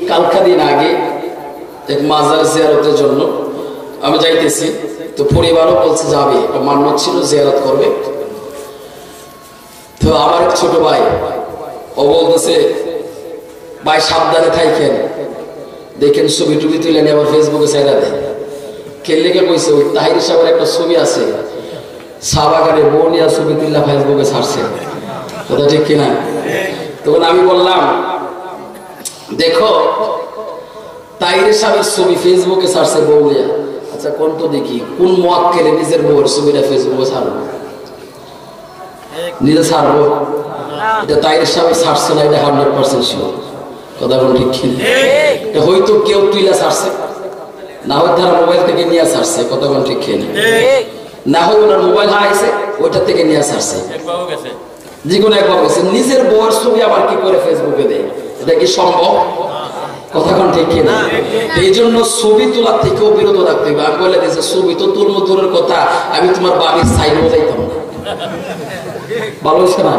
কালকা দিন আগে এক মাজার জিয়ারতের জন্য আমি যাইতেছি, তো পরিবারও বলছে যাবে, মান্যত ছিল জিয়ারত করবে। তো আমার এক ছোট ভাই ও বলতেছে ভাই সাবধানে থাকেন, দেখেন ছবি টুবি তুলে নিয়ে আবার ফেসবুকে ছাইড়া দেয়। খেললে কইছে ওই তাহির সাহেবের একটা ছবি আছে, চা বাগানে বউ নিয়ে ছবি তুললা ফেসবুকে ছাড়ছে, কথা ঠিক কিনা? তখন আমি বললাম দেখো তাহির সাহেবের ছবি ফেসবুকে ছাড়ছে বউ নিয়ে, আচ্ছা কোন তো দেখি কোন মোয়াক্কেলে নিজের বউয়ের ছবিটা ফেসবুকে ছাড়বো, নিজে ছাড়বো? এটা তাহির সাহেব ছাড়ছে না, এটা 100% শিওর, কথা বল ঠিক কিনা? এটা হয়তো কেউ তুইলা ছাড়ছে, না হয় তারা মোবাইল থেকে নিয়ে ছাড়ছে, কথা বল ঠিক কিনা? না হয় ওনার মোবাইল হারাইছে ওইটা থেকে নিয়ে ছাড়ছে, যে কোনো একবার গেছে। নিজের বউয়ের ছবি আবার কি করে ফেসবুকে দেয়, এটা কি সম্ভব? কথা কোন ঠিক কিনা? এই জন্য ছবি তোলার থেকেও বিরত থাকতে হবে। আমি বলে দিয়েছি ছবি তো তুলমো দূরের কথা, আমি তোমার বাবির সাইডও যাইতাম না, ভালো হয়েছে না?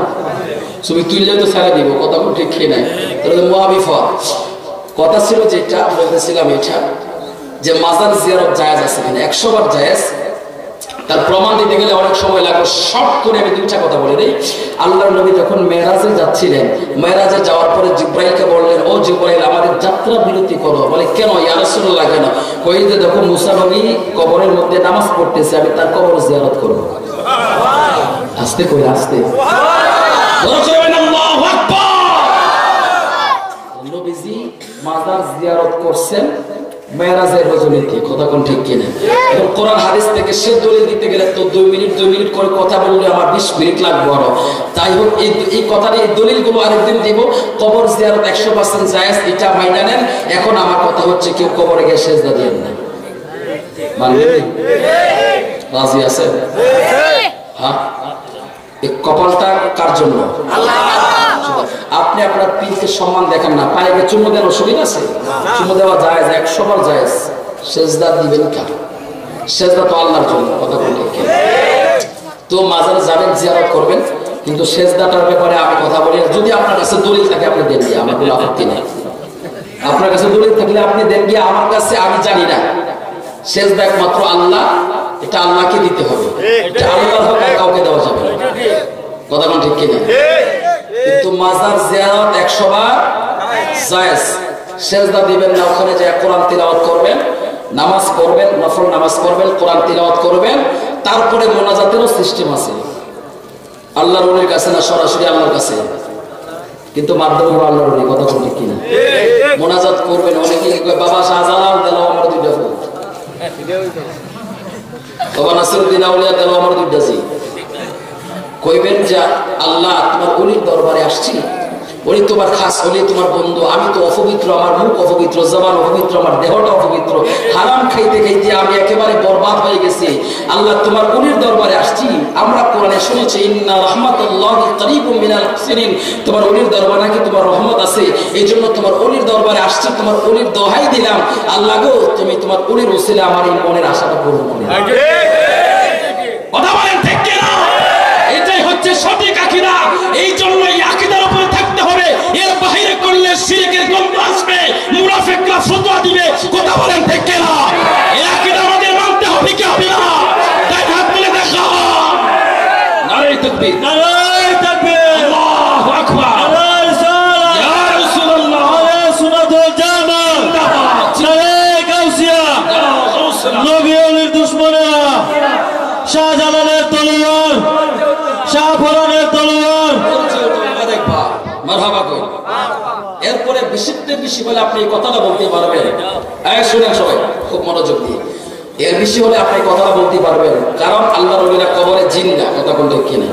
ছবি তুললে তো ছেড়ে দিব, কথা কোন ঠিক কিনা? তাহলে মুআবিফা কথা ছিল যেটা বলতেছিলাম, এটা যে মাজার জিয়ারত জায়েজ আছে কিনা, 100 বার জায়েজ। তার প্রমাণ দিতে গেলে অনেক সময় লাগবে, শর্ট করে আমি দুইটা কথা বলে দিই। আল্লাহর নবী যখন মেরাজে যাচ্ছিলেন, মেরাজে যাওয়ার পরে জিব্রাইলকে বললেন ও জিব্রাইল আমাদের যাত্রা বিরতি করো। বলে কেন ইয়া রাসূলুল্লাহ? কেন? কই যে দেখো মুসা নবী কবরের মধ্যে নামাজ পড়তেছে, আমি তার কবর জিয়ারত করব। আস্তে কই আস্তে, আল্লাহু আকবার। নবীজি মাজার জিয়ারত করছেন মেরাজের রজনীতে, কথা কোন ঠিক কিনা? এখন কোরআন হাদিস থেকে সে দলিল দিতে গেলে তো 2 মিনিট করে কথা বললে আমার 20 মিনিট লাগবে আরো। তাই হোক এই কথাটা, এই দলিলগুলো আরেকদিন দিব। কবর জিয়ারত 100% জায়েজ, এটা মাইনা নেন। এখন আমার কথা হচ্ছে কেউ কবরে গিয়ে সেজদা দিয়েন না, মানবেন? রাজি আছে? হ্যাঁ, এই কপালটা কার জন্য? আল্লাহ। আপনি আপনার পীরকে সম্মান দেখান না, পায়ে গিয়ে চুমু দেন, অসুবিধা আছে? চুমু দেওয়া জায়েজ, 100 বার জায়েজ। সেজদা দিবেন কেন? সেজদা তো আল্লাহর জন্য, কথা বলে। তো মাজারে যাবেন, জিয়ারত করবেন, কিন্তু সেজদাটার ব্যাপারে আমি কথা বলি, যদি আপনার কাছে দলিল থাকে আপনি দেন গিয়ে, আমার কোনো আপত্তি নেই। আপনার কাছে দলিল থাকলে আপনি দেন গিয়ে, আমার কাছে আমি জানি না। সেজদা একমাত্র আল্লাহ, এটা আল্লাহকে দিতে হবে, এটা আল্লাহর হক, কাউকে দেওয়া যাবে না, কথা কোন ঠিক কিনা? কিন্তু মাজার জিয়ারত 100 বার জায়েজ। সেজদা দিবেন না, ওখানে যে কোরআন তিলাওয়াত করবেন, নামাজ পড়বেন, নফল নামাজ পড়বেন, কোরআন তিলাওয়াত করবেন, তারপরে মোনাজাতেরও সিস্টেম আছে, আল্লাহর ওলির কাছে না, সরাসরি আল্লাহর কাছে, কিন্তু মাধ্যম হলো আল্লাহর ওলি, কথা ঠিক কিনা? মোনাজাত করবেন, অনেকে বাবা শাহজালাল দিল আমার 2টা ফুল, বাবা নাসিরউদ্দিন আউলিয়া দিল আমার 2টা জি। কইবেন যে আল্লাহ তোমার ওলির দরবারে আসছি, ওলি তোমার খাস, ওলি তোমার বন্ধু, আমি তো অপবিত্র, আমার মুখ অপবিত্র, জবান অপবিত্র, আমার দেহটা অপবিত্র, হারাম খাইতে খাইতে আমি একেবারে বরবাদ হয়ে গেছি। আল্লাহ তোমার ওলির দরবারে আসছি। আমরা কোরআনে শুনেছি ইন্না রাহমাতুল্লাহি করিবুম মিনাল মুহসিনিন, তোমার ওলির দরবারে নাকি তোমার রহমত আছে, এই জন্য তোমার ওলির দরবারে আসছি, তোমার ওলির দোহাই দিলাম, আল্লাহ গো তুমি তোমার ওলির ওসিলা আমার এই মনের আশাটা পূরণ করে দাও। কথা বলেন ঠিক কিনা? এটাই হচ্ছে সঠিক আকীদা। এই জন্য এই আকীদার উপরে থাকতে হবে, এর বাইরে করলে শিরকের গন্ধ আসবে, মুনাফিকরা ফতোয়া দিবে, কথা বলেন ঠিক কিনা? এই আকীদা আমাদের মানতে হবে কি হবে না? তাই হাত তুলে দেখাও, নারে তাকবীর, নারে তাকবীর, আল্লাহু আকবার, নারে সালাত, ইয়া রাসূলুল্লাহ, নারে সুন্নাত ওয়াল জামাত, নারে গাউসিয়া, নবী ওলির দুশমনেরা, শাহজালালের তলোয়ার, শাহফরানের তলোয়ার, মারহাবা কই। এরপরে বেশি বলে আপনি এই কথাটা বলতে পারবেন। শুনেন সবাই খুব মনোযোগ দিয়ে, এর বেশি হলে আপনি কথাটা বলতে পারবেন, কারণ আল্লাহর ওলিরা কবরে জিন না, কথা বলতে কিনা?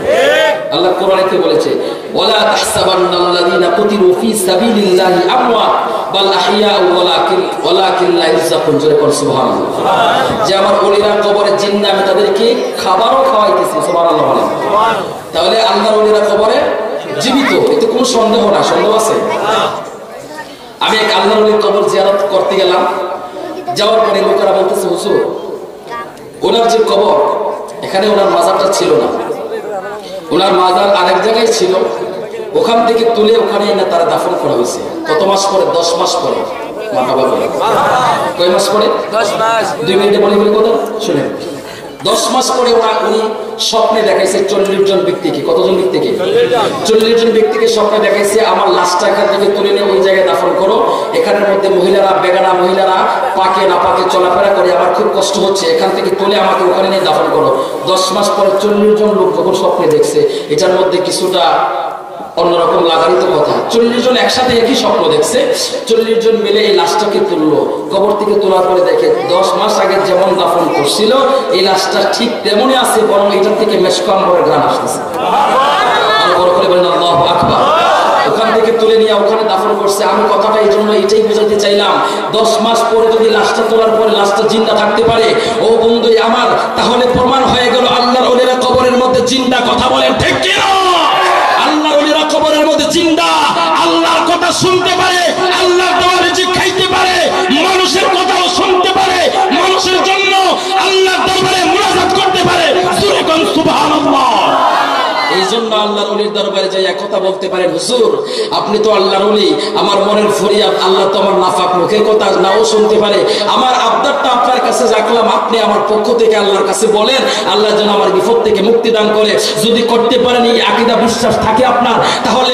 আল্লাহ কোরআনেতে বলেছে ওয়ালা তাহসাবান্নাল্লাযীনা কুতিলু ফী সাবিলিল্লাহি আমওয়াত বাল আহইয়া ওয়ালাকিন লা ইউযাকুন, জোরে পড়ো সুবহানাল্লাহ। যে আমার ওলিরা কবরে জিন না, আমি তাদেরকে খাবারও খাওয়াইতেছি, সুবহানাল্লাহ বলেন। তাহলে আল্লাহর ওলিরা কবরে জীবিত, এতে কোনো সন্দেহ না, সন্দেহ আছে? আমি এক আল্লাহর ওলির কবর জিয়ারত করতে গেলাম, যাওয়ার পরে লোকেরা বলতেছে হুজুর ওনার যে কবর, এখানে ওনার মাজারটা ছিল না, ওনার মাজার আরেক জায়গায় ছিল, ওখান থেকে তুলে ওখানে এনে তারা দাফন করা হয়েছে। কত মাস পরে? 10 মাস পরে। মারহাবা বলে। কয় মাস পরে? 10 মাস। 2 মিনিটে বলে বলে কথা শুনেন। 10 মাস পরে উনি স্বপ্নে দেখাইছে 40 জন ব্যক্তিকে। কতজন ব্যক্তিকে? 40 জন ব্যক্তিকে স্বপ্নে দেখাইছে আমার লাশটা এখান থেকে তুলে নিয়ে ওই জায়গায় দাফন করো। এখানের মধ্যে মহিলারা, বেগানা মহিলারা পাকে না পাকে চলাফেরা করে, আমার খুব কষ্ট হচ্ছে, এখান থেকে তুলে আমাকে ওখানে নিয়ে দাফন করো। 10 মাস পরে 40 জন লোক যখন স্বপ্নে দেখছে, এটার মধ্যে কিছুটা অন্যরকম লাগারই তো কথা। 40 জন একসাথে একই স্বপ্ন দেখছে। 40 জন মিলে এই লাশটাকে তুললো। কবর থেকে তোলার পরে দেখে 10 মাস আগে যেমন দাফন করছিল এই লাশটা ঠিক তেমনই আছে, বরং এটার থেকে মেশক আম্বরের ঘ্রাণ আসতেছে। আর বড় করে বলেন আল্লাহু আকবার। ওখান থেকে তুলে নিয়ে ওখানে দাফন করছে। আমি কথাটা এই জন্য এটাই বোঝাতে চাইলাম, 10 মাস পরে যদি লাশটা তোলার পরে লাশটা জিন্দা থাকতে পারে, ও বন্ধু আমার, তাহলে প্রমাণ হয়ে গেল আল্লাহর ওলিরা কবরের মধ্যে জিন্দা কথা বলেন, ঠিক কি না? আল্লাহর ওলিরা কবরের মধ্যে জিন্দা, আল্লাহর কথা শুনতে পারে, আল্লাহর দেওয়া রিজিক খাইতে পারে, মানুষের কথাও শুনতে পারে, মানুষের জন্য আল্লাহর দরবারে মুনাজাত করতে পারে। জোরে কোন সুবহানাল্লাহ। এই জন্য আল্লাহর ওলির দরবারে যাই কথা বলতে পারেন, হুজুর আপনি তো আল্লাহর ওলি, আমার মনের ফরিয়াদ আল্লাহ তো আমার নাফাক মুখের কথা নাও শুনতে পারে, আমার আবদারটা আপনার কাছে রাখলাম, আপনি আমার পক্ষ থেকে আল্লাহর কাছে বলেন, আল্লাহ যেন আমার বিপদ থেকে মুক্তি দান করে। যদি করতে পারেন, এই আকীদা বিশ্বাস থাকে আপনার, তাহলে